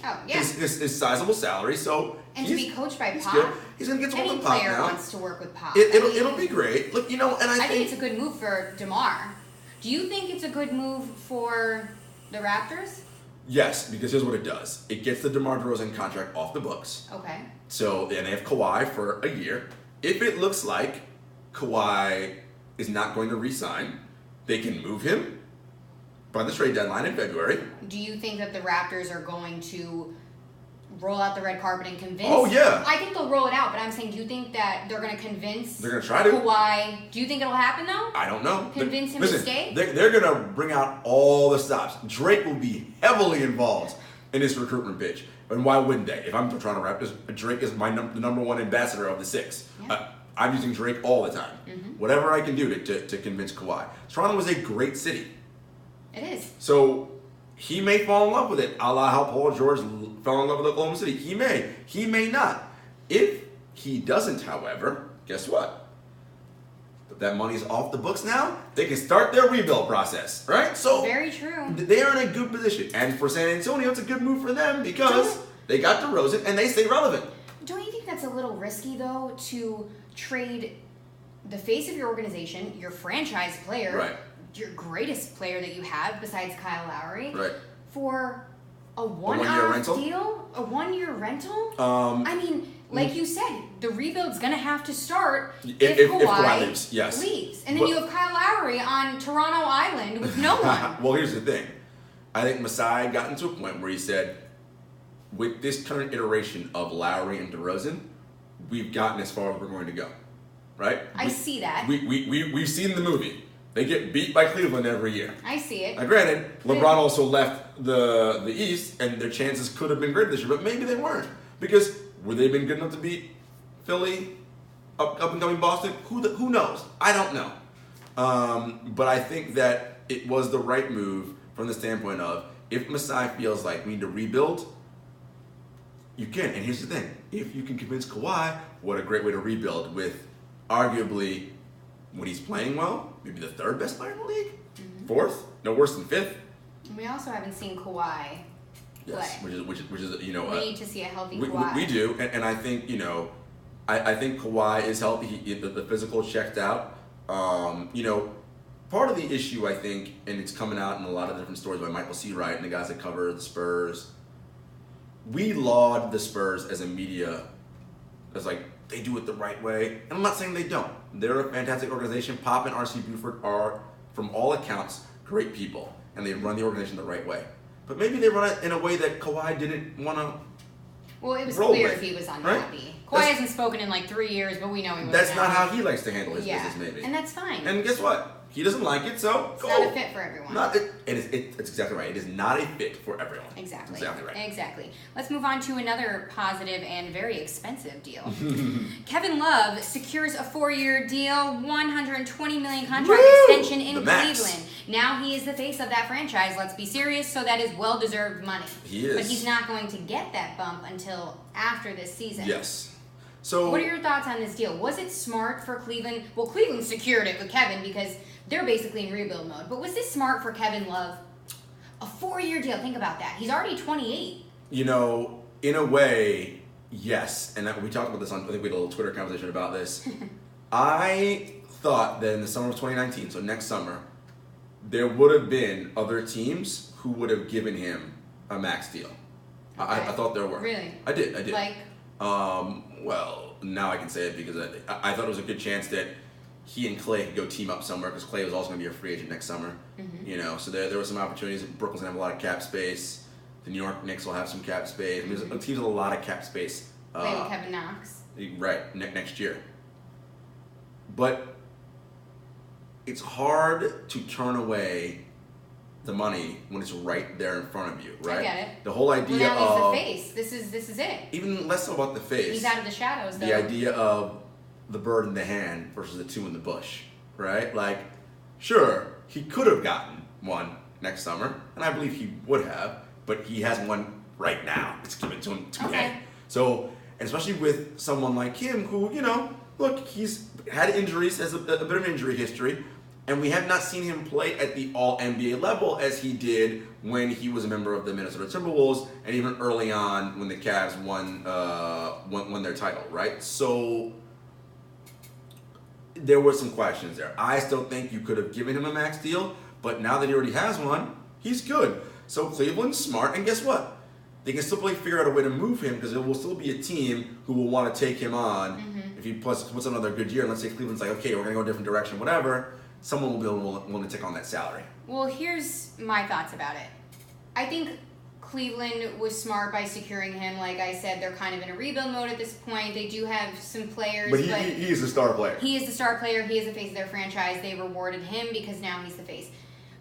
sizable salary. So. And to be coached by Pop, he's going to get to work with Pop now. Any player wants to work with Pop. It'll be great. Look, and I think it's a good move for DeMar. Do you think it's a good move for the Raptors? Yes, because here's what it does. It gets the DeMar DeRozan contract off the books. Okay. So, and they have Kawhi for a year. If it looks like Kawhi is not going to re-sign, they can move him, by the trade deadline in February. Do you think that the Raptors are going to roll out the red carpet and convince? Oh, yeah. I think they'll roll it out, but I'm saying, do you think that they're going to convince They're going to try to. Kawhi? Do you think it'll happen, though? I don't know. Convince him Listen, to stay? They're going to bring out all the stops. Drake will be heavily involved in this recruitment pitch. And why wouldn't they? If I'm the Toronto Raptors, Drake is the number one ambassador of the six. Yeah. I'm using Drake all the time. Mm-hmm. Whatever I can do to convince Kawhi. Toronto is a great city. It is. So he may fall in love with it, a la how Paul George fell in love with Oklahoma City. He may. He may not. If he doesn't, however, guess what? If that money's off the books now, they can start their rebuild process, right? So Very true. they are in a good position. And for San Antonio, it's a good move for them because they got DeRozan and they stay relevant. Don't you think that's a little risky, though, to trade the face of your organization, your franchise player, Right. your greatest player that you have besides Kyle Lowry, Right. for a one-year one-off rental? deal? A one-year rental? Um, I mean, like you said, the rebuild's going to have to start If Kawhi Kawhi leaves, yes. And then But- you have Kyle Lowry on Toronto Island with no one. Well, here's the thing. I think Masai got into a point where he said, with this current iteration of Lowry and DeRozan, we've gotten as far as we're going to go. Right? I see that. We've seen the movie. They get beat by Cleveland every year. I see it. Now, granted, LeBron also left the East, and their chances could have been great this year, but maybe they weren't. Because would they have been good enough to beat Philly, up and coming Boston? Who knows? I don't know. But I think that it was the right move from the standpoint of, if Masai feels like we need to rebuild, you can. And here's the thing. If you can convince Kawhi, what a great way to rebuild with arguably, when he's playing well, maybe the third best player in the league? Mm-hmm. Fourth? No worse than fifth? We also haven't seen Kawhi Yes, play. which is We need to see a healthy we, Kawhi. we do, and I think I think Kawhi is healthy. The physical checked out. Part of the issue I think, and it's coming out in a lot of different stories by Michael C. Wright and the guys that cover the Spurs. We laud the Spurs as a media, as like they do it the right way, and I'm not saying they don't. They're a fantastic organization. Pop and R.C. Buford are, from all accounts, great people, and they run the organization the right way. But maybe they run it in a way that Kawhi didn't want to. Well, it was roll clear with, he was right? unhappy. Kawhi hasn't spoken in like 3 years, but we know he was. That's not how he likes to handle his Yeah, business, maybe. and that's fine. And guess what? He doesn't like it, so It's go. not a fit for everyone. It's exactly right. It is not a fit for everyone. Exactly. Exactly right. Exactly. Let's move on to another positive and very expensive deal. Kevin Love secures a 4-year deal, $120 million contract Woo! extension in The max. Cleveland. Now he is the face of that franchise. Let's be serious. So that is well-deserved money. He is. But he's not going to get that bump until after this season. Yes. So What are your thoughts on this deal? Was it smart for Cleveland? Well, Cleveland secured it with Kevin because they're basically in rebuild mode. But was this smart for Kevin Love? A 4-year deal. Think about that. He's already 28. in a way, yes. And we talked about this on. I think we had a little Twitter conversation about this. I thought that in the summer of 2019, so next summer, there would have been other teams who would have given him a max deal. I thought there were. Really? I did. Like, Well, now I can say it because I thought it was a good chance that he and Clay could go team up somewhere because Clay was also going to be a free agent next summer. mm-hmm. So there were some opportunities. Brooklyn's going to have a lot of cap space. The New York Knicks will have some cap space. I mean, there's teams with a lot of cap space. play with Kevin Knox. Right, next year. But it's hard to turn away the money when it's right there in front of you, right? I get it. The whole Well, idea now of he's the face. This is it. even less so about the face. He's out of the shadows, though. The idea of the bird in the hand versus the two in the bush, right? Like, sure, he could have gotten one next summer, and I believe he would have, but he has one right now. It's given to him today. Okay. So, and especially with someone like him who, look, he's had injuries, has a bit of an injury history, and we have not seen him play at the all-NBA level as he did when he was a member of the Minnesota Timberwolves and even early on when the Cavs won their title, right? So there were some questions there. I still think you could have given him a max deal, but now that he already has one, he's good. So Cleveland's smart, and guess what? They can still figure out a way to move him because there will still be a team who will want to take him on if he puts another good year. And let's say Cleveland's like, okay, we're going to go a different direction, whatever. someone will be willing to take on that salary. Well, here's my thoughts about it. I think Cleveland was smart by securing him. Like I said, they're kind of in a rebuild mode at this point. They do have some players. But he is a star player. He is the star player. He is the face of their franchise. They rewarded him because now he's the face.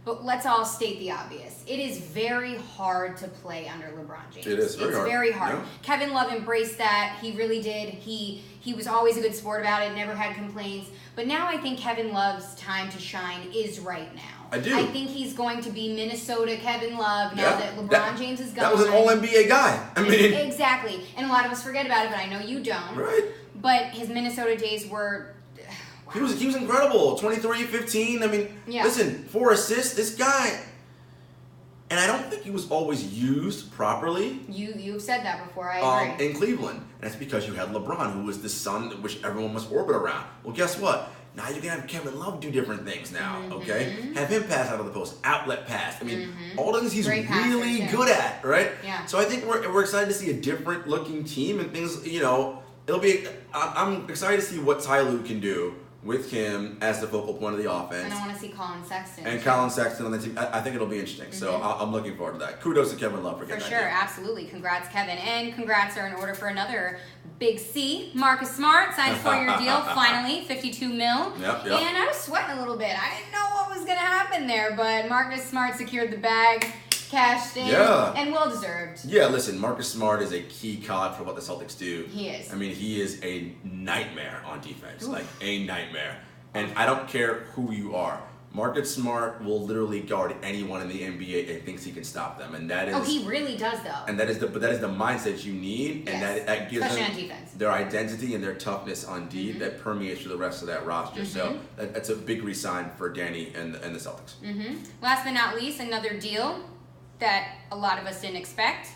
But let's all state the obvious. It is very hard to play under LeBron James. It is very hard. It's very hard. Yeah. Kevin Love embraced that. He really did. He was always a good sport about it, never had complaints. But now I think Kevin Love's time to shine is right now. I do. I think he's going to be Minnesota Kevin Love now that LeBron James is gone. That was an All-NBA guy. I mean, exactly. And a lot of us forget about it, but I know you don't. Right. But his Minnesota days were... Wow. He was incredible. 23, 15. I mean, listen, 4 assists. This guy... And I don't think he was always used properly. You've said that before. I agree. In Cleveland. And that's because you had LeBron, who was the sun which everyone must orbit around. Well, guess what? Now you can have Kevin Love do different things now, okay? Have him pass out of the post, outlet pass. I mean, all the things he's really good at, right? Yeah. So I think we're excited to see a different looking team and things, it'll be, I'm excited to see what Ty Lue can do with him as the focal point of the offense. And I want to see Colin Sexton. And Colin Sexton on the team. I think it'll be interesting. So I'm looking forward to that. Kudos to Kevin Love for getting that. For sure, absolutely. Congrats, Kevin. And congrats are in order for another big C. Marcus Smart signed a 4-year deal, finally, $52 million. Yep. And I was sweating a little bit. I didn't know what was going to happen there, but Marcus Smart secured the bag, cashed in, and well-deserved. Yeah, listen, Marcus Smart is a key cog for what the Celtics do. He is. I mean, he is a nightmare on defense, like a nightmare. And I don't care who you are. Marcus Smart will literally guard anyone in the NBA and thinks he can stop them, and that is. Oh, he really does, though. And that is the mindset you need, and that gives especially them on defense. Their identity and their toughness on D that permeates through the rest of that roster. So that's a big re-sign for Danny and the Celtics. Last but not least, another deal that a lot of us didn't expect.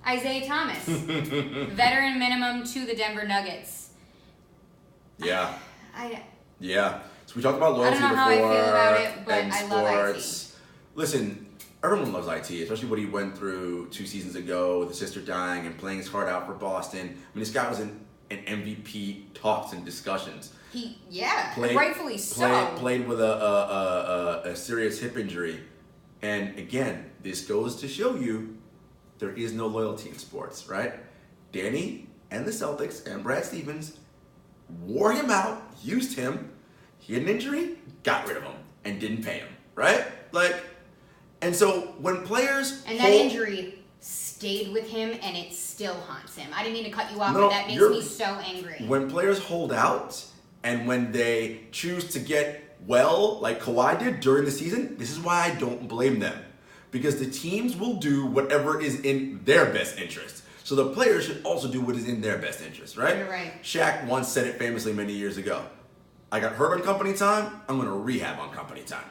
Isaiah Thomas, veteran minimum to the Denver Nuggets. Yeah. Yeah. So we talked about loyalty before. I don't know how I feel about it, but and I love IT. Listen, everyone loves IT, especially what he went through 2 seasons ago with his sister dying and playing his heart out for Boston. I mean, this guy was in MVP talks and discussions. Rightfully so. Played with a serious hip injury. And again, this goes to show you there is no loyalty in sports, right? Danny and the Celtics and Brad Stevens wore him out, used him. He had an injury, got rid of him, and didn't pay him, right? And so when players that injury stayed with him, and it still haunts him. I didn't mean to cut you off, but that makes me so angry. When players hold out, and when they choose to get well, like Kawhi did during the season, this is why I don't blame them. Because the teams will do whatever is in their best interest. So the players should also do what is in their best interest, right? You're right. Shaq once said it famously many years ago. I got hurt on company time, I'm going to rehab on company time,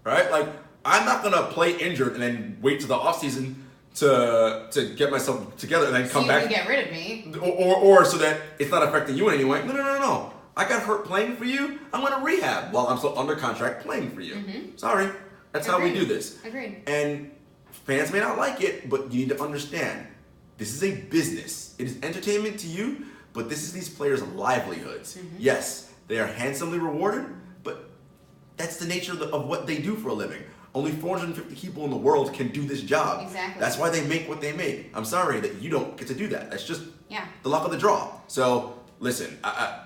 right? Like, I'm not going to play injured and then wait to the offseason to get myself together and then come back. So you can get rid of me. Or so that it's not affecting you in any way. No. I got hurt playing for you, I'm going to rehab while I'm still under contract playing for you. Sorry. That's how we do this. Agreed. And fans may not like it, but you need to understand, this is a business. It is entertainment to you, but this is these players' livelihoods. Yes, they are handsomely rewarded, but that's the nature of what they do for a living. Only 450 people in the world can do this job. Exactly. That's why they make what they make. I'm sorry that you don't get to do that. That's just the luck of the draw. So, listen, I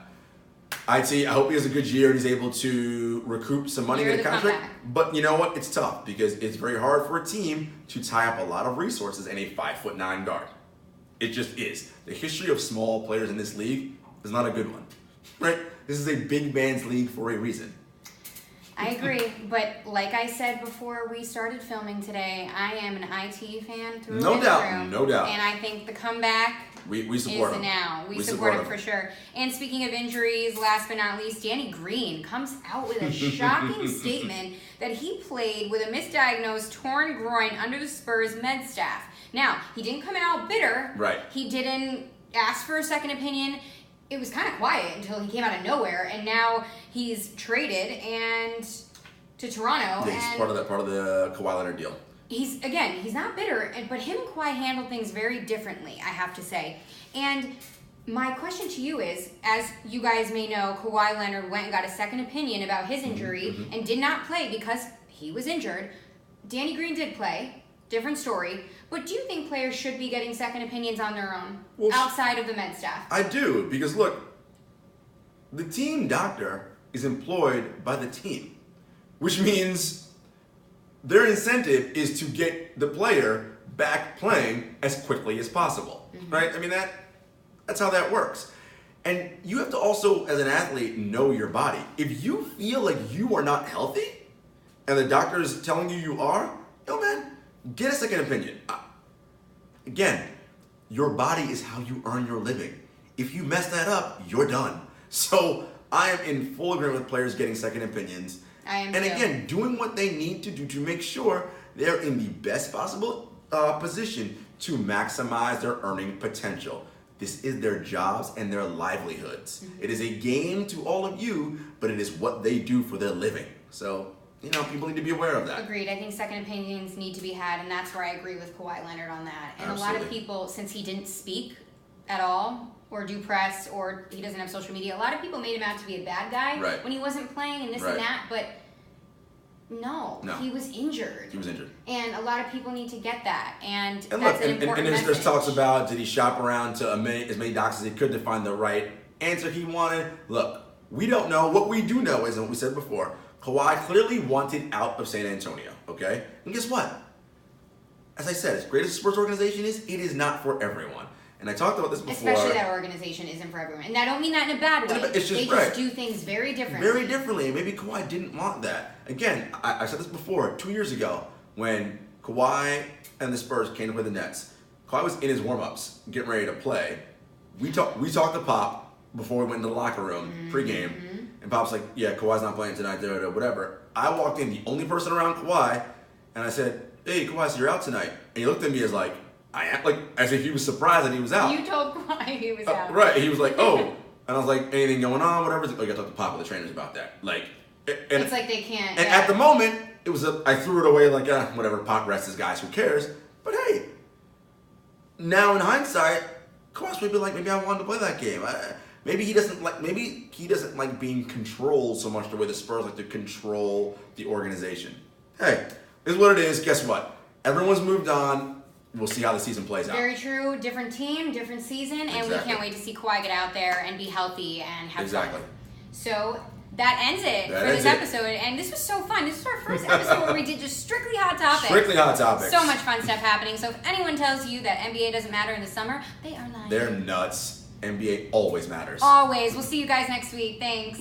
hope he has a good year and he's able to recoup some money in the contract. But you know what? It's tough because it's very hard for a team to tie up a lot of resources in a 5'9" guard. It just is. The history of small players in this league is not a good one, right? This is a big man's league for a reason. I agree, but like I said before we started filming today, I am an IT fan through and through. No doubt. And I think the comeback we support him. Now. We support him for sure. And speaking of injuries, last but not least, Danny Green comes out with a shocking statement that he played with a misdiagnosed torn groin under the Spurs med staff. Now, he didn't come out bitter. Right. He didn't ask for a second opinion. It was kind of quiet until he came out of nowhere, and now he's traded to Toronto. Yeah, he's part of the Kawhi Leonard deal. He's not bitter, but him and Kawhi handle things very differently, I have to say. And My question to you is, as you guys may know, Kawhi Leonard went and got a second opinion about his injury and did not play because he was injured. Danny Green did play, different story. But do you think players should be getting second opinions on their own, outside of the med staff? I do, because look, the team doctor is employed by the team, which means their incentive is to get the player back playing as quickly as possible, right? I mean, that's how that works. And you have to also, as an athlete, know your body. If you feel like you are not healthy and the doctor is telling you you are, yo man, get a second opinion. Again, your body is how you earn your living. If you mess that up, you're done. So I am in full agreement with players getting second opinions. I am and too. Again, doing what they need to do to make sure they're in the best possible position to maximize their earning potential. This is their jobs and their livelihoods. It is a game to all of you, but it is what they do for their living. So, people need to be aware of that. Agreed. I think second opinions need to be had, and that's where I agree with Kawhi Leonard on that. And Absolutely. a lot of people, since he didn't speak at all, or do press, or he doesn't have social media, a lot of people made him out to be a bad guy when he wasn't playing and this and that, but no, he was injured. He was injured. And a lot of people need to get that, and that's look, an important message. there's talks about, did he shop around to as many doctors as he could to find the right answer he wanted? Look, we don't know. What we do know is, what we said before, Kawhi clearly wanted out of San Antonio, okay? And guess what? As I said, as great as a sports organization is, it is not for everyone. And I talked about this before. Especially that organization isn't for everyone. And I don't mean that in a bad way. It's just, they just do things very differently. Very differently. And maybe Kawhi didn't want that. Again, I said this before, 2 years ago, when Kawhi and the Spurs came to play the Nets. Kawhi was in his warm-ups, getting ready to play. We talked to Pop before we went into the locker room, pregame. And Pop's like, yeah, Kawhi's not playing tonight, whatever. I walked in, the only person around Kawhi, and I said, hey, Kawhi, so you're out tonight. And he looked at me as like, I am, like, as if he was surprised that he was out. You told Kawhi he was out. Right. He was like, oh. And I was like, anything going on, whatever? He's like, oh, you got to talk to Pop with the trainers about that. Like, and it's like they can't. And at the moment, it was I threw it away like, whatever, Pop rests his guys, who cares? But hey, now in hindsight, Kawhi's maybe like, maybe I wanted to play that game. Maybe he doesn't like being controlled so much the way the Spurs like to control the organization. Hey, this is what it is. Guess what? Everyone's moved on. We'll see how the season plays out. Very true. Different team, different season, and we can't wait to see Kawhi get out there and be healthy and have fun. So that ends it for this episode, and this was so fun. This is our first episode where we did just strictly hot topics. Strictly hot topics. So much fun stuff happening. So if anyone tells you that NBA doesn't matter in the summer, they are lying. They're nuts. NBA always matters. Always. We'll see you guys next week. Thanks.